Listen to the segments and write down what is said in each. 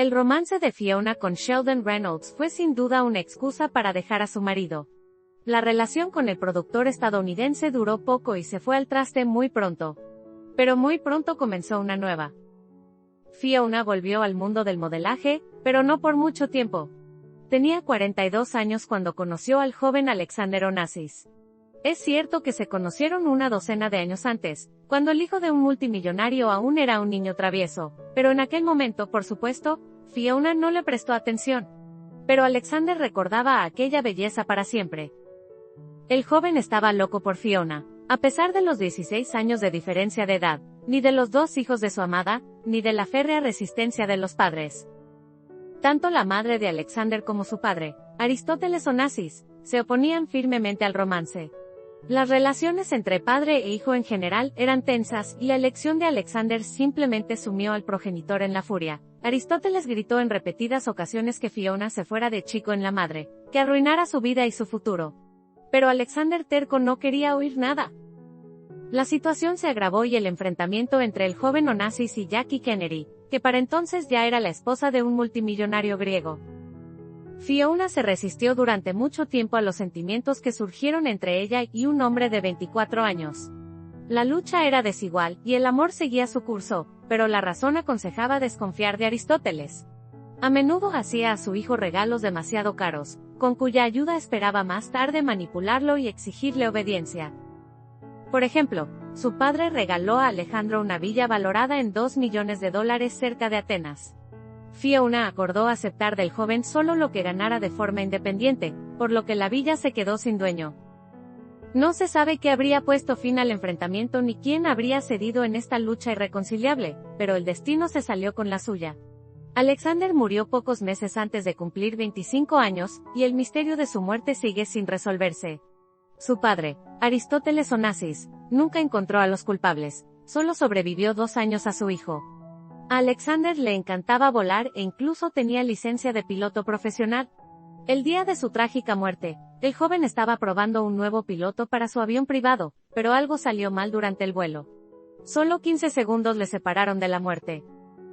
El romance de Fiona con Sheldon Reynolds fue sin duda una excusa para dejar a su marido. La relación con el productor estadounidense duró poco y se fue al traste muy pronto. Pero muy pronto comenzó una nueva. Fiona volvió al mundo del modelaje, pero no por mucho tiempo. Tenía 42 años cuando conoció al joven Alexander Onassis. Es cierto que se conocieron una docena de años antes, cuando el hijo de un multimillonario aún era un niño travieso, pero en aquel momento, por supuesto, Fiona no le prestó atención. Pero Alexander recordaba a aquella belleza para siempre. El joven estaba loco por Fiona, a pesar de los 16 años de diferencia de edad, ni de los 2 hijos de su amada, ni de la férrea resistencia de los padres. Tanto la madre de Alexander como su padre, Aristóteles Onassis, se oponían firmemente al romance. Las relaciones entre padre e hijo en general eran tensas y la elección de Alexander simplemente sumió al progenitor en la furia. Aristóteles gritó en repetidas ocasiones que Fiona se fuera de chico en la madre, que arruinara su vida y su futuro. Pero Alexander terco no quería oír nada. La situación se agravó y el enfrentamiento entre el joven Onassis y Jackie Kennedy, que para entonces ya era la esposa de un multimillonario griego. Fiona se resistió durante mucho tiempo a los sentimientos que surgieron entre ella y un hombre de 24 años. La lucha era desigual y el amor seguía su curso, pero la razón aconsejaba desconfiar de Aristóteles. A menudo hacía a su hijo regalos demasiado caros, con cuya ayuda esperaba más tarde manipularlo y exigirle obediencia. Por ejemplo, su padre regaló a Alejandro una villa valorada en $2 millones cerca de Atenas. Fiona acordó aceptar del joven solo lo que ganara de forma independiente, por lo que la villa se quedó sin dueño. No se sabe qué habría puesto fin al enfrentamiento ni quién habría cedido en esta lucha irreconciliable, pero el destino se salió con la suya. Alexander murió pocos meses antes de cumplir 25 años, y el misterio de su muerte sigue sin resolverse. Su padre, Aristóteles Onassis, nunca encontró a los culpables, solo sobrevivió 2 años a su hijo. A Alexander le encantaba volar e incluso tenía licencia de piloto profesional. El día de su trágica muerte, el joven estaba probando un nuevo piloto para su avión privado, pero algo salió mal durante el vuelo. Solo 15 segundos le separaron de la muerte.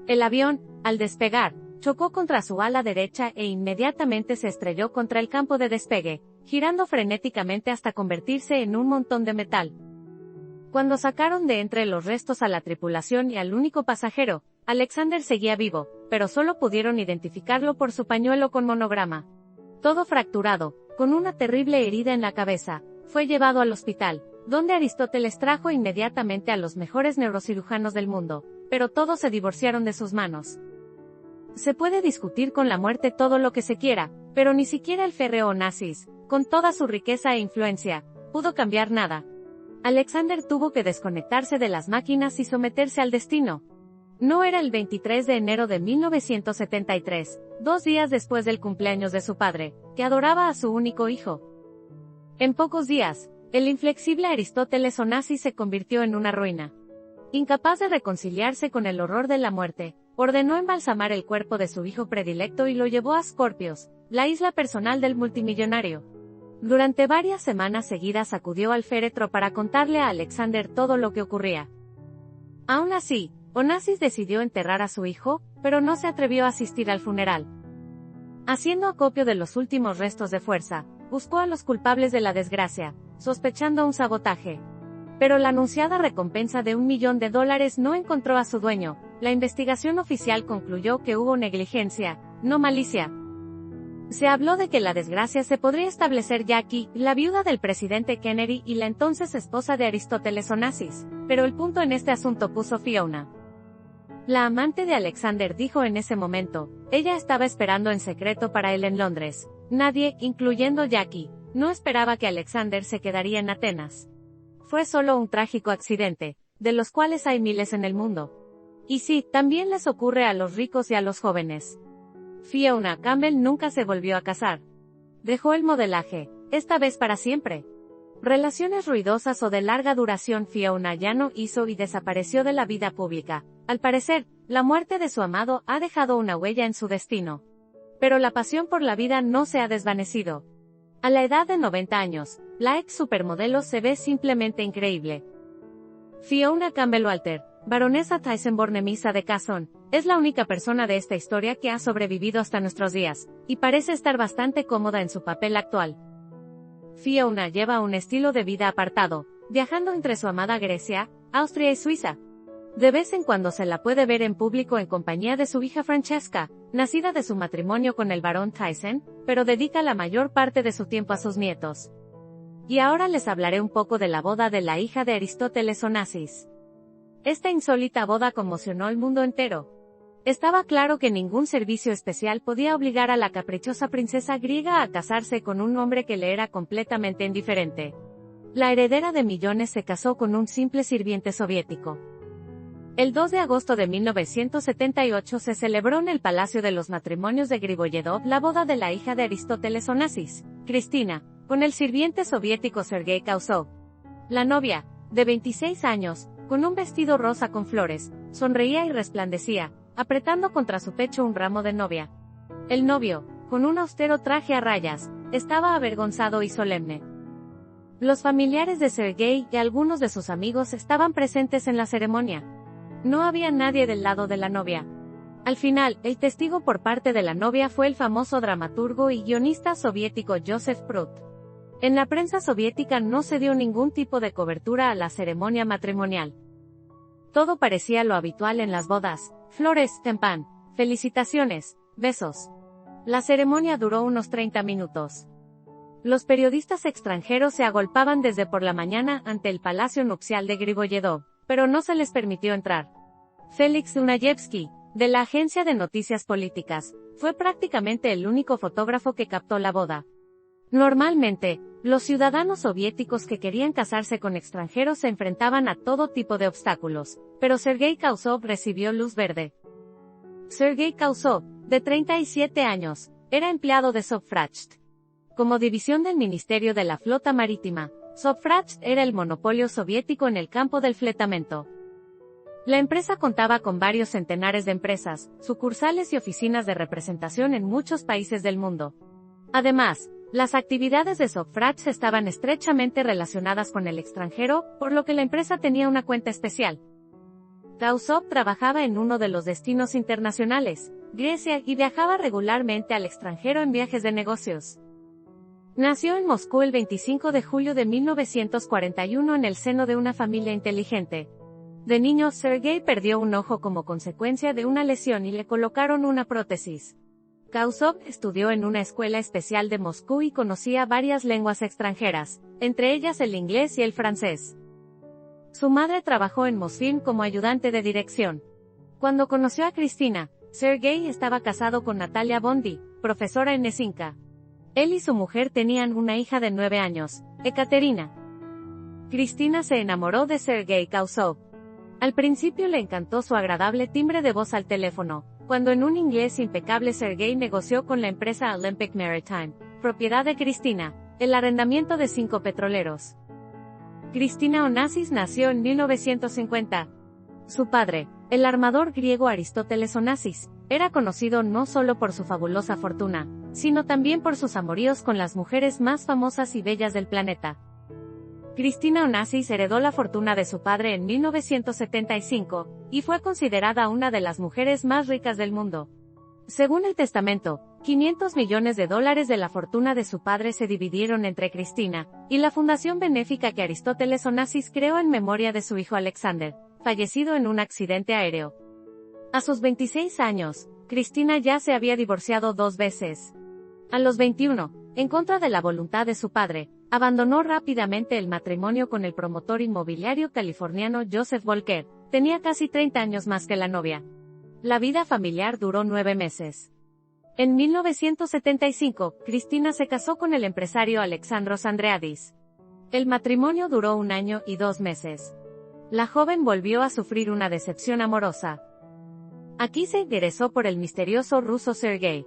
El avión, al despegar, chocó contra su ala derecha e inmediatamente se estrelló contra el campo de despegue, girando frenéticamente hasta convertirse en un montón de metal. Cuando sacaron de entre los restos a la tripulación y al único pasajero, Alexander seguía vivo, pero solo pudieron identificarlo por su pañuelo con monograma. Todo fracturado, con una terrible herida en la cabeza, fue llevado al hospital, donde Aristóteles trajo inmediatamente a los mejores neurocirujanos del mundo, pero todos se divorciaron de sus manos. Se puede discutir con la muerte todo lo que se quiera, pero ni siquiera el férreo Onassis, con toda su riqueza e influencia, pudo cambiar nada. Alexander tuvo que desconectarse de las máquinas y someterse al destino. No era el 23 de enero de 1973, 2 días después del cumpleaños de su padre, que adoraba a su único hijo. En pocos días, el inflexible Aristóteles Onassis se convirtió en una ruina. Incapaz de reconciliarse con el horror de la muerte, ordenó embalsamar el cuerpo de su hijo predilecto y lo llevó a Scorpios, la isla personal del multimillonario. Durante varias semanas seguidas acudió al féretro para contarle a Alexander todo lo que ocurría. Aún así, Onassis decidió enterrar a su hijo, pero no se atrevió a asistir al funeral. Haciendo acopio de los últimos restos de fuerza, buscó a los culpables de la desgracia, sospechando un sabotaje. Pero la anunciada recompensa de $1 millón no encontró a su dueño. La investigación oficial concluyó que hubo negligencia, no malicia. Se habló de que la desgracia se podría establecer Jackie, la viuda del presidente Kennedy y la entonces esposa de Aristóteles Onassis, pero el punto en este asunto puso Fiona. La amante de Alexander dijo en ese momento, ella estaba esperando en secreto para él en Londres. Nadie, incluyendo Jackie, no esperaba que Alexander se quedaría en Atenas. Fue solo un trágico accidente, de los cuales hay miles en el mundo. Y sí, también les ocurre a los ricos y a los jóvenes. Fiona Campbell nunca se volvió a casar. Dejó el modelaje, esta vez para siempre. Relaciones ruidosas o de larga duración Fiona ya no hizo y desapareció de la vida pública. Al parecer, la muerte de su amado ha dejado una huella en su destino. Pero la pasión por la vida no se ha desvanecido. A la edad de 90 años, la ex supermodelo se ve simplemente increíble. Fiona Campbell Walter, baronesa Thyssen-Bornemisza de Casson, Es la única persona de esta historia que ha sobrevivido hasta nuestros días, y parece estar bastante cómoda en su papel actual. Fiona lleva un estilo de vida apartado, viajando entre su amada Grecia, Austria y Suiza. De vez en cuando se la puede ver en público en compañía de su hija Francesca, nacida de su matrimonio con el barón Tyson, pero dedica la mayor parte de su tiempo a sus nietos. Y ahora les hablaré un poco de la boda de la hija de Aristóteles Onassis. Esta insólita boda conmocionó al mundo entero. Estaba claro que ningún servicio especial podía obligar a la caprichosa princesa griega a casarse con un hombre que le era completamente indiferente. La heredera de millones se casó con un simple sirviente soviético. El 2 de agosto de 1978 se celebró en el Palacio de los Matrimonios de Griboyedov la boda de la hija de Aristóteles Onassis, Cristina, con el sirviente soviético Sergei Kausov. La novia, de 26 años, con un vestido rosa con flores, sonreía y resplandecía, apretando contra su pecho un ramo de novia. El novio, con un austero traje a rayas, estaba avergonzado y solemne. Los familiares de Sergei y algunos de sus amigos estaban presentes en la ceremonia. No había nadie del lado de la novia. Al final, el testigo por parte de la novia fue el famoso dramaturgo y guionista soviético Joseph Prut. En la prensa soviética no se dio ningún tipo de cobertura a la ceremonia matrimonial. Todo parecía lo habitual en las bodas: flores, champán, felicitaciones, besos. La ceremonia duró unos 30 minutos. Los periodistas extranjeros se agolpaban desde por la mañana ante el palacio nupcial de Griboyedov, pero no se les permitió entrar. Félix Dunayevsky, de la agencia de noticias políticas, fue prácticamente el único fotógrafo que captó la boda. Normalmente, los ciudadanos soviéticos que querían casarse con extranjeros se enfrentaban a todo tipo de obstáculos, pero Sergei Kausov recibió luz verde. Sergei Kausov, de 37 años, era empleado de Sovfracht. Como división del Ministerio de la Flota Marítima, Sovfracht era el monopolio soviético en el campo del fletamento. La empresa contaba con varios centenares de empresas, sucursales y oficinas de representación en muchos países del mundo. Además, las actividades de Sovfracht estaban estrechamente relacionadas con el extranjero, por lo que la empresa tenía una cuenta especial. Kausov trabajaba en uno de los destinos internacionales, Grecia, y viajaba regularmente al extranjero en viajes de negocios. Nació en Moscú el 25 de julio de 1941 en el seno de una familia inteligente. De niño, Sergei perdió un ojo como consecuencia de una lesión y le colocaron una prótesis. Kausov estudió en una escuela especial de Moscú y conocía varias lenguas extranjeras, entre ellas el inglés y el francés. Su madre trabajó en Mosfilm como ayudante de dirección. Cuando conoció a Cristina, Sergei estaba casado con Natalia Bondi, profesora en Nesinka. Él y su mujer tenían una hija de 9 años, Ekaterina. Cristina se enamoró de Sergei Kausov. Al principio le encantó su agradable timbre de voz al teléfono, cuando en un inglés impecable Sergei negoció con la empresa Olympic Maritime, propiedad de Cristina, el arrendamiento de 5 petroleros. Cristina Onassis nació en 1950. Su padre, el armador griego Aristóteles Onassis, era conocido no solo por su fabulosa fortuna, sino también por sus amoríos con las mujeres más famosas y bellas del planeta. Cristina Onassis heredó la fortuna de su padre en 1975, y fue considerada una de las mujeres más ricas del mundo. Según el testamento, $500 millones de la fortuna de su padre se dividieron entre Cristina, y la fundación benéfica que Aristóteles Onassis creó en memoria de su hijo Alexander, fallecido en un accidente aéreo. A sus 26 años, Cristina ya se había divorciado 2 veces. A los 21, en contra de la voluntad de su padre, abandonó rápidamente el matrimonio con el promotor inmobiliario californiano Joseph Volker. Tenía casi 30 años más que la novia. La vida familiar duró 9 meses. En 1975, Cristina se casó con el empresario Alexandros Andreadis. El matrimonio duró 1 año y 2 meses. La joven volvió a sufrir una decepción amorosa. Aquí se interesó por el misterioso ruso Sergei.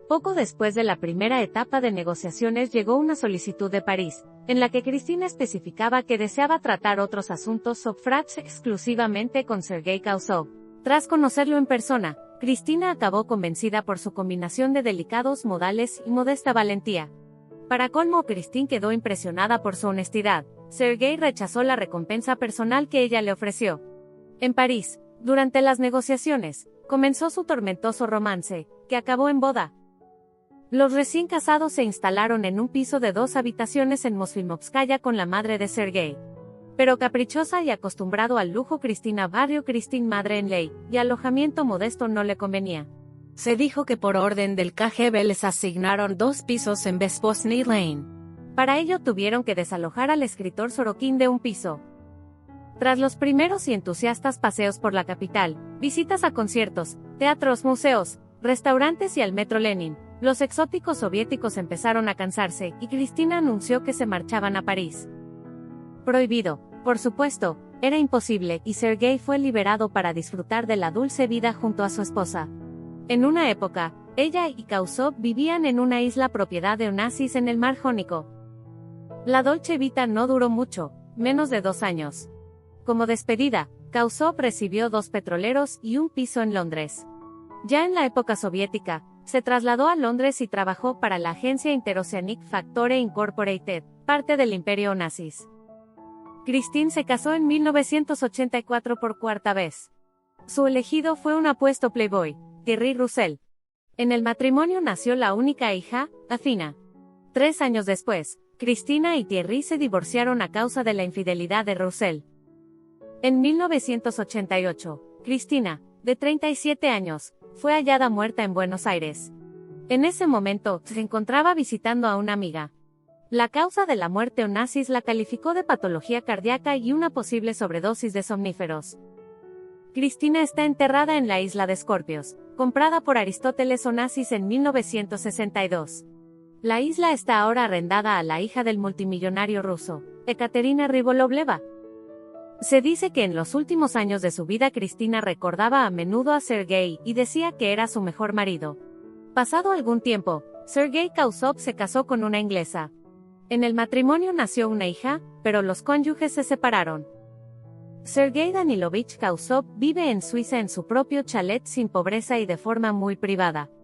Poco después de la primera etapa de negociaciones llegó una solicitud de París, en la que Cristina especificaba que deseaba tratar otros asuntos Sovfracht exclusivamente con Sergei Kausov. Tras conocerlo en persona, Cristina acabó convencida por su combinación de delicados modales y modesta valentía. Para colmo, Cristina quedó impresionada por su honestidad. Sergei rechazó la recompensa personal que ella le ofreció. En París, Durante las negociaciones, comenzó su tormentoso romance, que acabó en boda. Los recién casados se instalaron en un piso de 2 habitaciones en Mosfilmovskaya con la madre de Sergei. Pero caprichosa y acostumbrado al lujo Cristina barrio Christine madre en ley, y alojamiento modesto no le convenía. Se dijo que por orden del KGB les asignaron 2 pisos en Bezbosny Lane. Para ello tuvieron que desalojar al escritor Sorokin de un piso. Tras los primeros y entusiastas paseos por la capital, visitas a conciertos, teatros, museos, restaurantes y al Metro Lenin, los exóticos soviéticos empezaron a cansarse y Cristina anunció que se marchaban a París. Prohibido, por supuesto, era imposible y Sergei fue liberado para disfrutar de la dulce vida junto a su esposa. En una época, ella y Kausov vivían en una isla propiedad de Onassis en el Mar Jónico. La Dolce Vita no duró mucho, menos de 2 años. Como despedida, Kausov recibió 2 petroleros y un piso en Londres. Ya en la época soviética, se trasladó a Londres y trabajó para la agencia Interoceanic Factory Incorporated, parte del Imperio Onassis. Christine se casó en 1984 por 4ª vez. Su elegido fue un apuesto playboy, Thierry Roussel. En el matrimonio nació la única hija, Athina. 3 años después, Cristina y Thierry se divorciaron a causa de la infidelidad de Roussel. En 1988, Cristina, de 37 años, fue hallada muerta en Buenos Aires. En ese momento, se encontraba visitando a una amiga. La causa de la muerte Onassis la calificó de patología cardíaca y una posible sobredosis de somníferos. Cristina está enterrada en la isla de Scorpios, comprada por Aristóteles Onassis en 1962. La isla está ahora arrendada a la hija del multimillonario ruso, Ekaterina Ribolovleva. Se dice que en los últimos años de su vida Cristina recordaba a menudo a Sergei y decía que era su mejor marido. Pasado algún tiempo, Sergei Kausov se casó con una inglesa. En el matrimonio nació una hija, pero los cónyuges se separaron. Sergei Danilovich Kausov vive en Suiza en su propio chalet sin pobreza y de forma muy privada.